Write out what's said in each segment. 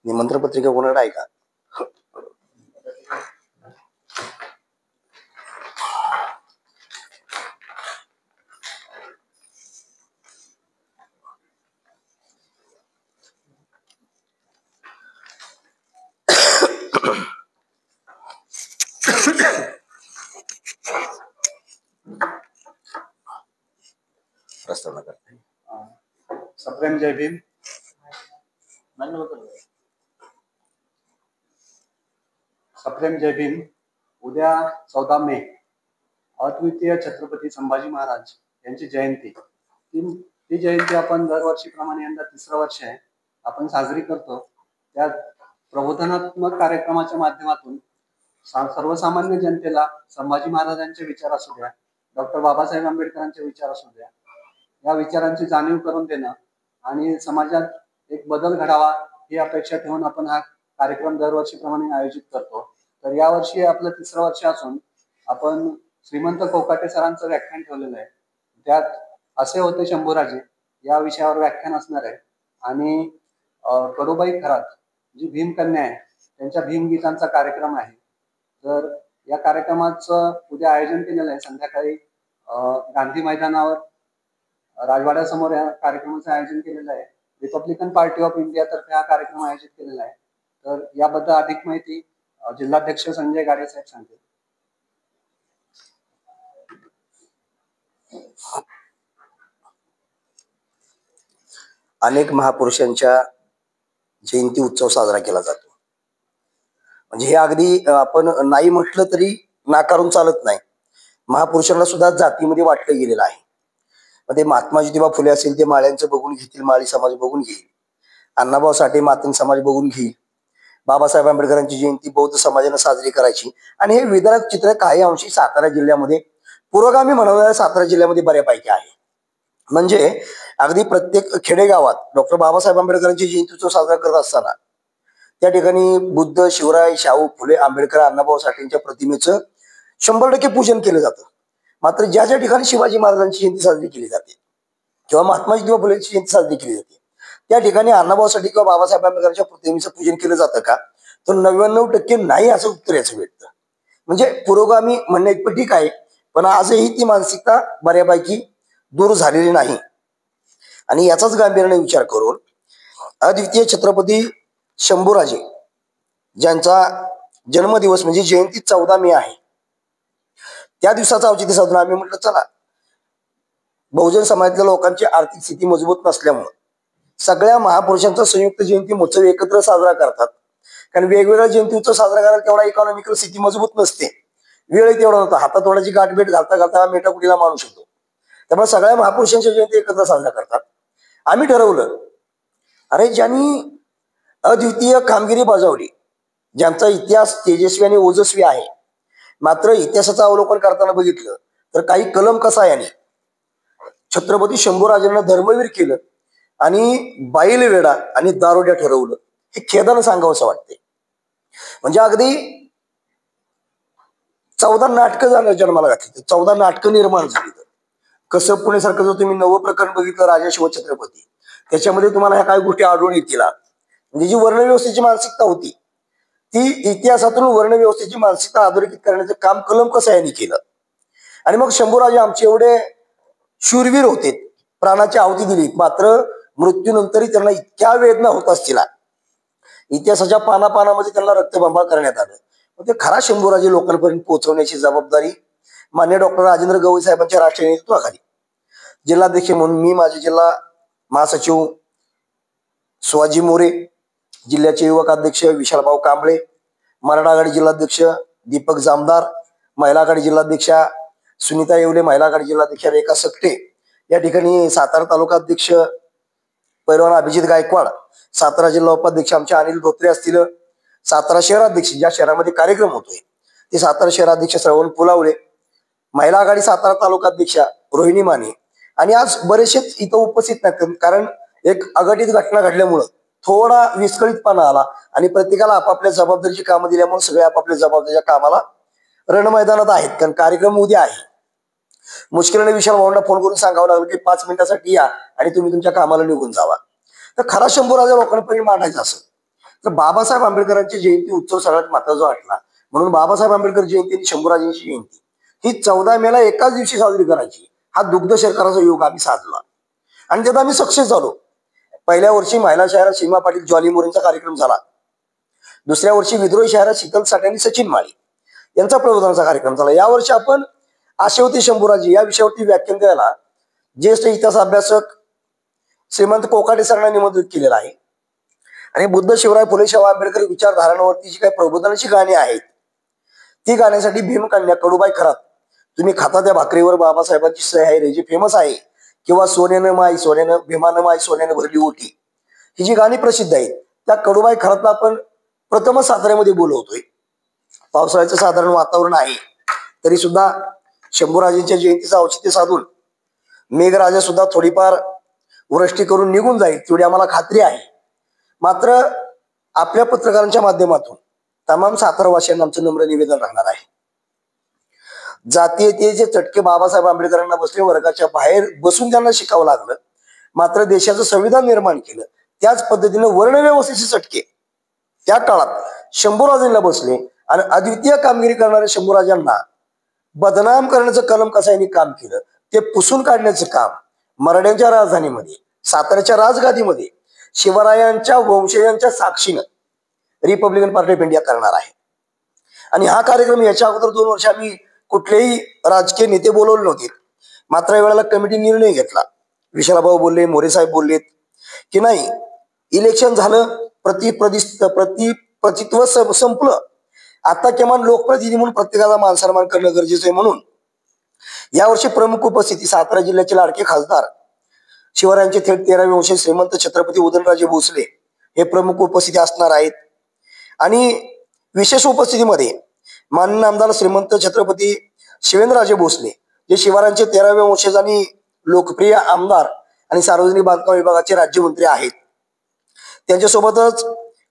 निमंत्रण पत्रिका कोणाकडे आहे का? प्रस्तावना करते. सप्रेम जय भीम. सप्रेम जय भीम. उद्या 14 मे अद्वितीय छत्रपती संभाजी महाराज यांची जयंती. ती जयंती आपण दरवर्षीप्रमाणे यंदा 3रं वर्ष आहे आपण साजरी करतो. त्या प्रबोधनात्मक कार्यक्रमाच्या माध्यमातून सर्वसामान्य जनतेला संभाजी महाराजांचे विचार असू द्या, डॉक्टर बाबासाहेब आंबेडकरांचे विचार असू द्या, या विचारांची जाणीव करून देणं आणि समाजात एक बदल घडावा ही अपेक्षा ठेवून आपण हा कार्यक्रम दरवर्षीप्रमाणे आयोजित करतो. तर यावर्षी आपलं 3रं वर्ष असून आपण श्रीमंत कोकाटे सरांचं व्याख्यान ठेवलेलं आहे. त्यात असे होते शंभूराजे या विषयावर व्याख्यान असणार आहे आणि कडूबाई खरात जी भीमकन्या आहे त्यांच्या भीमगीतांचा कार्यक्रम आहे. तर या कार्यक्रमाचं उद्या आयोजन केलेलं आहे. संध्याकाळी गांधी मैदानावर राजवाड्यासमोर या कार्यक्रमाचं आयोजन केलेलं आहे. रिपब्लिकन पार्टी ऑफ इंडिया तर्फे हा कार्यक्रम आयोजित केलेला आहे. तर याबद्दल अधिक माहिती जिल्हाध्यक्ष संजय गाडे साहेब सांगतील. अनेक महापुरुषांच्या जयंती उत्सव साजरा केला जातो. म्हणजे हे अगदी आपण नाही म्हटलं तरी नाकारून चालत नाही. महापुरुषांना सुद्धा जातीमध्ये वाटलं गेलेलं आहे. मध्ये महात्मा ज्योतिबा फुले असेल ते माळ्यांचं बघून घेतील, माळी समाज बघून घेईल. अण्णाभाऊ साठे मातंग समाज बघून घेईल. बाबासाहेब आंबेडकरांची जयंती बौद्ध समाजाने साजरी करायची. आणि हे विदारक चित्र काही अंशी सातारा जिल्ह्यामध्ये पुरोगामी म्हणून सातारा जिल्ह्यामध्ये बऱ्यापैकी आहे. म्हणजे अगदी प्रत्येक खेडेगावात डॉक्टर बाबासाहेब आंबेडकरांची जयंती उत्सव साजरा करत असताना त्या ठिकाणी बुद्ध, शिवराय, शाहू फुले, आंबेडकर, अण्णाभाऊ साठेंच्या प्रतिमेचं 100% पूजन केलं जातं. मात्र ज्या ज्या ठिकाणी शिवाजी महाराजांची जयंती साजरी केली जाते किंवा महात्मा ज्योतिबा फुलेंची जयंती साजरी केली जाते त्या ठिकाणी अण्णाभाऊ साठे किंवा बाबासाहेब आंबेडकरांच्या प्रतिमेचं पूजन केलं जातं का? तर 99% नाही असं उत्तर याचं भेटतं. म्हणजे पुरोगामी म्हणणे इतकं ठीक आहे, पण आजही ती मानसिकता बऱ्यापैकी दूर झालेली नाही. आणि याचाच गांभीर्याने विचार करून अद्वितीय छत्रपती शंभूराजे ज्यांचा जन्मदिवस म्हणजे जयंती 14 मे आहे, त्या दिवसाचा औचित्य साधून आम्ही म्हटलं चला बहुजन समाजातल्या लोकांची आर्थिक स्थिती मजबूत नसल्यामुळं सगळ्या महापुरुषांचा संयुक्त जयंती महोत्सव एकत्र साजरा करतात. कारण वेगवेगळ्या जयंती उत्सव साजरा करायला तेवढा इकॉनॉमिकल स्थिती मजबूत नसते, वेळही तेवढा नव्हता. हातात थोड्याची गाठभेट घालता घालता मेटाकुटीला माणू शकतो. त्यामुळे सगळ्या महापुरुषांच्या जयंती एकत्र साजरा करतात. आम्ही ठरवलं अरे ज्यांनी अद्वितीय कामगिरी बजावली, ज्यांचा इतिहास तेजस्वी आणि ओजस्वी आहे, मात्र इतिहासाचं अवलोकन करताना बघितलं तर काही कलम कसा याने छत्रपती शंभूराजांना धर्मवीर केलं आणि बाईलवेडा आणि दारोड्या ठरवलं, हे खेदानं सांगावंसं वाटते. म्हणजे अगदी 14 नाटकं झालं जन्माला घातली, 14 नाटकं निर्माण झाली. कसं पुण्यासारखं जर तुम्ही नवं प्रकरण बघितलं राजा शिवछत्रपती, त्याच्यामध्ये तुम्हाला ह्या काही गोष्टी आढळून येतील. म्हणजे जी वर्णव्यवस्थेची मानसिकता होती ती इतिहासातून वर्णव्यवस्थेची मानसिकता अधोरेखित करण्याचं काम कलम कसं यांनी केलं. आणि मग शंभूराजे आमचे एवढे शूरवीर होते, प्राणाची आहुती दिली, मात्र मृत्यूनंतरही त्यांना इतक्या वेदना होत असतील, इतिहासाच्या पानापानामध्ये त्यांना रक्तबंबाळ करण्यात आलं. ते खरा शंभूराजे लोकांपर्यंत पोहोचवण्याची जबाबदारी मान्य डॉक्टर राजेंद्र गवई साहेबांच्या राष्ट्रीय नेतृत्वाखाली जिल्हाध्यक्ष म्हणून मी, माझे जिल्हा महासचिव शिवाजी मोरे, जिल्ह्याचे युवक अध्यक्ष विशालभाऊ कांबळे, मराठा आघाडी जिल्हाध्यक्ष दीपक जामदार, महिला आघाडी जिल्हाध्यक्षा सुनीता येवले, महिला आघाडी जिल्हाध्यक्षा रेखा सकटे, या ठिकाणी सातारा तालुका अध्यक्ष पैलवान अभिजित गायकवाड, सातारा जिल्हा उपाध्यक्ष आमचे अनिल धोत्रे असतील, सातारा शहराध्यक्ष ज्या शहरामध्ये कार्यक्रम होतोय ते सातारा शहराध्यक्ष श्रवण पुलावळे, महिला आघाडी सातारा तालुका अध्यक्षा रोहिणी माने, आणि आज बरेचसेच इथं उपस्थित नाहीत कारण एक अघटित घटना घडल्यामुळं थोडा विस्कळीतपणा आला आणि प्रत्येकाला आपापल्या जबाबदारीची कामं दिल्यामुळे सगळे आपापल्या जबाबदारीच्या कामाला रणमैदानात आहेत. कारण कार्यक्रम उद्या आहे. मुश्किलीने विशाल भाऊंना फोन करून सांगावं लागलं की 5 मिनिटासाठी या आणि तुम्ही तुमच्या कामाला निघून जावा. तर खरा शंभूराजा लोकांपर्यंत मांडायचा असेल तर बाबासाहेब आंबेडकरांची जयंती उत्सव सगळ्यात महत्वाचा वाटला. म्हणून बाबासाहेब आंबेडकर जयंती आणि शंभूराजांची जयंती ही 14 मेला एकाच दिवशी साजरी करायची. हा दुग्ध शर्कराचा योग आम्ही साधला आणि त्यात आम्ही सक्सेस झालो. पहिल्या वर्षी महिला शहरात सीमा पाटील जॉली मोरेंचा कार्यक्रम झाला. दुसऱ्या वर्षी विद्रोही शहरात शीतल साठे आणि सचिन माळी यांचा प्रबोधनाचा कार्यक्रम झाला. यावर्षी आपण आशेवती शंभूराजी या विषयावरती व्याख्यान द्यायला ज्येष्ठ इतिहास अभ्यासक श्रीमंत कोकाटे सरांना निमंत्रित केलेलं आहे. आणि बुद्ध शिवराय फुले शाहू आंबेडकर विचारधारांवरती जी काही प्रबोधनाची गाणी आहेत ती गाण्यासाठी भीमकन्या कडूबाई खरात तुम्ही खाता त्या भाकरीवर बाबासाहेबांची सही आहे रे जी फेमस आहे, किंवा सोन्यानं माई सोन्यानं भीमानं माई सोन्यानं भरली ओटी, ही जी गाणी प्रसिद्ध आहेत त्या कडूबाई खरातला आपण प्रथमच साताऱ्यामध्ये बोलवतोय. पावसाळ्याचं साधारण वातावरण आहे तरी सुद्धा शंभूराजांच्या जयंतीचं औचित्य साधून मेघराजा सुद्धा थोडीफार वृष्टी करून निघून जाईल तेवढी आम्हाला खात्री आहे. मात्र आपल्या पत्रकारांच्या माध्यमातून तमाम सातारावासियांना आमचं नम्र निवेदन राहणार आहे. जातीयतेचे चटके बाबासाहेब आंबेडकरांना बसले, वर्गाच्या बाहेर बसून त्यांना शिकावं लागलं. मात्र देशाचं संविधान निर्माण केलं त्याच पद्धतीने वर्णव्यवस्थेचे चटके त्या काळात शंभूराजांना बसले आणि अद्वितीय कामगिरी करणाऱ्या शंभूराजांना बदनाम करण्याचं कलम कसं यांनी काम केलं ते पुसून काढण्याचं काम मराठ्यांच्या राजधानीमध्ये साताऱ्याच्या राजगादीमध्ये शिवरायांच्या वंशजांच्या साक्षीनं रिपब्लिकन पार्टी ऑफ इंडिया करणार आहे. आणि हा कार्यक्रम याच्या अगोदर 2 वर्ष आम्ही कुठलेही राजकीय नेते बोलवले नव्हते. मात्र यावेळेला कमिटी निर्णय घेतला. विशालभाऊ बोलले, मोरे साहेब बोललेत की नाही इलेक्शन झालं, प्रतित्व संपलं, आता किमान लोकप्रतिनिधी म्हणून प्रत्येकाचा मान सन्मान करणं गरजेचं आहे. म्हणून यावर्षी प्रमुख उपस्थिती सातारा जिल्ह्याचे लाडके खासदार शिवरायांचे थेट 13वे वंशज श्रीमंत छत्रपती उदयनराजे भोसले हे प्रमुख उपस्थिती असणार आहेत. आणि विशेष उपस्थितीमध्ये माननीय आमदार श्रीमंत छत्रपती शिवेंद्रराजे भोसले जे शिवरायांचे 13वे वंशज आणि लोकप्रिय आमदार आणि सार्वजनिक बांधकाम विभागाचे राज्यमंत्री आहेत. त्यांच्यासोबतच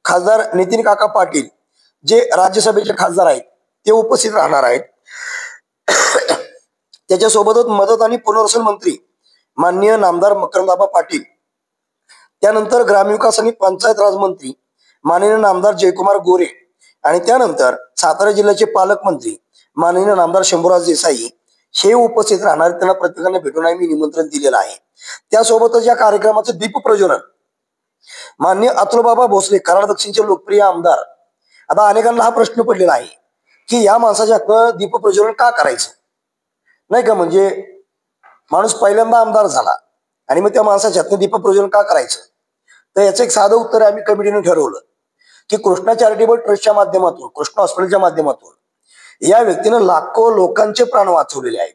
खासदार नितीन काका पाटील जे राज्यसभेचे खासदार आहेत ते उपस्थित राहणार आहेत. त्याच्यासोबतच मदत आणि पुनर्वसन मंत्री माननीय नामदार मकरंदाबा पाटील, त्यानंतर ग्रामविकास आणि पंचायत राज मंत्री माननीय नामदार जयकुमार गोरे आणि त्यानंतर सातारा जिल्ह्याचे पालकमंत्री माननीय नामदार शंभूराज देसाई हे उपस्थित राहणार. त्यांना प्रत्येकाने भेटून आम्ही निमंत्रण दिलेलं आहे. त्यासोबतच या कार्यक्रमाचं दीपप्रज्वलन माननीय अतुलबाबा भोसले कराड दक्षिणचे लोकप्रिय आमदार. आता अनेकांना हा प्रश्न पडलेला आहे की या माणसाच्या हातनं दीपप्रज्वलन का करायचं नाही का, म्हणजे माणूस पहिल्यांदा आमदार झाला आणि मग त्या माणसाच्या हातनं दीपप्रज्वलन का करायचं. तर याचं एक साधं उत्तर आम्ही कमिटीने ठरवलं की कृष्णा चॅरिटेबल ट्रस्टच्या माध्यमातून, कृष्णा हॉस्पिटलच्या माध्यमातून या व्यक्तीनं लाखो लोकांचे प्राण वाचवलेले आहेत.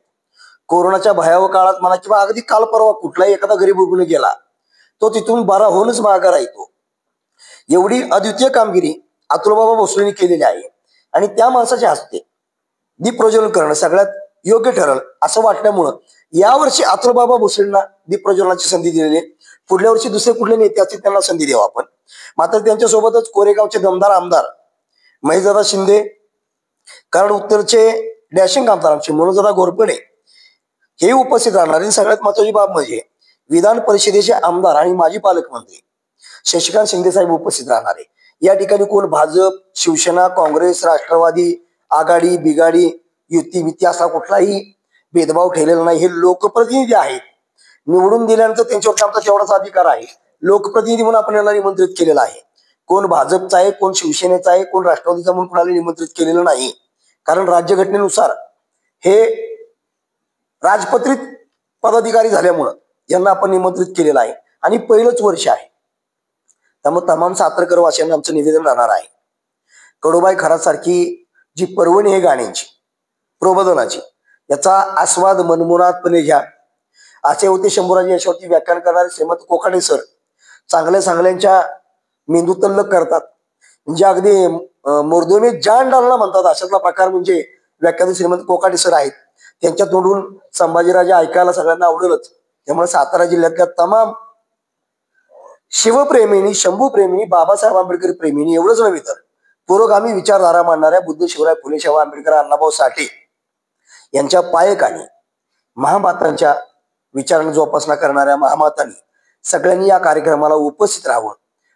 कोरोनाच्या भयावह काळात म्हणा किंवा अगदी काल परवा कुठलाही एखादा गरीब रुग्ण गेला तो तिथून बरा होऊनच माघार राहतो. एवढी अद्वितीय कामगिरी अतुलबाबा भोसलेंनी केलेली आहे आणि त्या माणसाच्या हस्ते दीप प्रज्वलन करणं सगळ्यात योग्य ठरेल असं वाटल्यामुळं यावर्षी अतुलबाबा भोसलेंना दीप प्रज्वलनाची संधी दिलेली आहे. पुढल्या वर्षी दुसरे कुठले नेते असतील त्यांना संधी देऊ आपण. मात्र त्यांच्यासोबतच कोरेगावचे दमदार आमदार महेशदादा शिंदे, कराड उत्तरचे डॅशिंग आमदार आमचे मनोजदादा घोरपडे हे उपस्थित राहणार. आणि सगळ्यात महत्वाची बाब म्हणजे विधान परिषदेचे आमदार आणि माजी पालकमंत्री शशिकांत शिंदे साहेब उपस्थित राहणार आहे. या ठिकाणी कोण भाजप, शिवसेना, काँग्रेस, राष्ट्रवादी, आघाडी, बिगाडी, युती असा कुठलाही भेदभाव ठेवलेला नाही. हे लोकप्रतिनिधी आहेत. निवडून दिल्यानंतर त्यांच्यावर आमचा तेवढाच अधिकार आहे. लोकप्रतिनिधी म्हणून आपण यांना निमंत्रित केलेलं आहे. कोण भाजपचा आहे, कोण शिवसेनेचा आहे, कोण राष्ट्रवादीचा म्हणून कोणाला निमंत्रित केलेलं नाही. कारण राज्यघटनेनुसार हे राजपत्रित पदाधिकारी झाल्यामुळं यांना आपण निमंत्रित केलेलं आहे आणि पहिलंच वर्ष आहे. त्यामुळे तमाम सातारकर वासियांना आमचं निवेदन राहणार आहे. कडूबाई खरासारखी जी पर्वणी आहे गाण्यांची, प्रबोधनाची, याचा आस्वाद मनमुरादपणे घ्या. असे होते शंभूराज याच्यावरती व्याख्यान करणारे श्रीमंत कोकाटे सर. चांगल्या मेंदू तल्लक करतात, म्हणजे अगदी मुर्दोमे जान डालना म्हणतात अशातला प्रकार म्हणजे व्याख्यान श्रीमंत कोकाटे सर आहेत. त्यांच्या तोंडून संभाजीराजे ऐकायला सगळ्यांना आवडेलच. त्यामुळे सातारा जिल्ह्यातल्या तमाम शिवप्रेमींनी, शंभूप्रेमींनी, बाबासाहेब आंबेडकर प्रेमींनी एवढंच नव्हे तर पुरोगामी विचारधारा मांडणाऱ्या बुद्ध शिवराय फुले शाहू आंबेडकर अण्णाभाऊ साठे यांच्या पायकाने महामातांच्या विचारांना जोपासना करणाऱ्या महामातांनी सगळ्यांनी या कार्यक्रमाला उपस्थित राहावं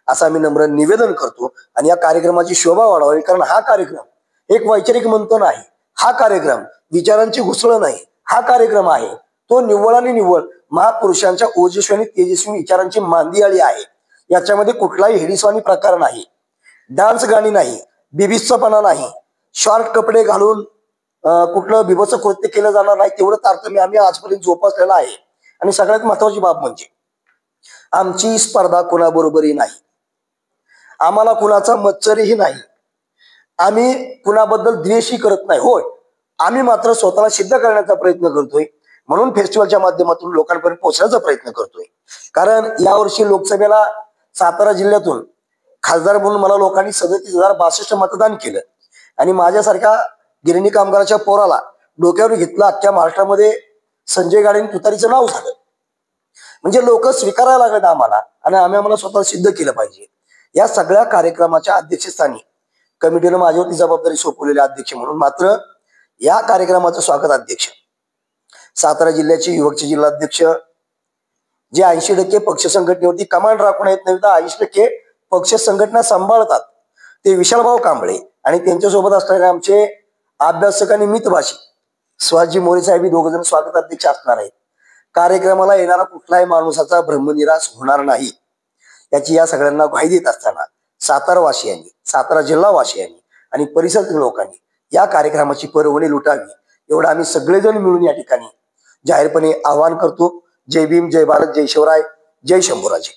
असं आम्ही नम्र निवेदन करतो आणि या कार्यक्रमाची शोभा वाढवावी, कारण हा कार्यक्रम एक वैचारिक मंथन आहे, हा कार्यक्रम विचारांची घुसळण नाही, हा कार्यक्रम आहे तो निव्वळ आणि निव्वळ महापुरुषांच्या ओजस्वी आणि तेजस्वी विचारांची मांदियाळी आहे। याच्यामध्ये कुठलाही हिडीसवाणी प्रकार नाही, डान्स गाणी नाही, बिबिस्तपणा नाही, शॉर्ट कपडे घालून कुठलं बिभत्स कृत्य केलं जाणार नाही, तेवढं तारतम्य आम्ही आजपर्यंत जोपासलेलं आहे। आणि सगळ्यात महत्वाची बाब म्हणजे आमची स्पर्धा कुणाबरोबरही नाही, आम्हाला कुणाचा मत्सरही नाही, आम्ही कुणाबद्दल द्वेषही करत नाही। होय, आम्ही मात्र स्वतःला सिद्ध करण्याचा प्रयत्न करतोय, म्हणून फेस्टिवलच्या माध्यमातून लोकांपर्यंत पोहोचण्याचा प्रयत्न करतोय। कारण यावर्षी लोकसभेला सातारा जिल्ह्यातून खासदार म्हणून मला लोकांनी 37,062 मतदान केलं आणि माझ्यासारख्या गिरणी कामगाराच्या पोराला डोक्यावर घेतलं, अख्ख्या महाराष्ट्रामध्ये संजय गाडे तुतारीचं नाव झालं। म्हणजे लोक स्वीकारायला लागलेत आम्हाला आणि आम्हाला स्वतः सिद्ध केलं पाहिजे। या सगळ्या कार्यक्रमाच्या अध्यक्षस्थानी कमिटीनं माझ्यावरती जबाबदारी सोपवलेली अध्यक्ष म्हणून, मात्र या कार्यक्रमाचं स्वागत अध्यक्ष सातारा जिल्ह्याचे युवकचे जिल्हाध्यक्ष जे 80% पक्ष संघटनेवरती कमांड राखून येत नाही, तर 80% पक्ष संघटना सांभाळतात ते विशालभाऊ कांबळे आणि त्यांच्यासोबत असणारे आमचे अभ्यासक आणि मितभाषी सुहासजी मोरे साहेब ही 2 जण स्वागत अध्यक्ष असणार आहेत। कार्यक्रमाला येणारा कुठलाही माणूसाचा ब्रह्मनिराश होणार नाही याची या सगळ्यांना ग्वाही देत असताना सातारावासियांनी, सातारा जिल्हावासियांनी आणि परिसरातील लोकांनी या कार्यक्रमाची पर्वणी लुटावी एवढं आम्ही सगळेजण मिळून या ठिकाणी जाहीरपणे आवाहन करतो। जय भीम, जय भारत, जय शिवराय, जय शंभूराजे।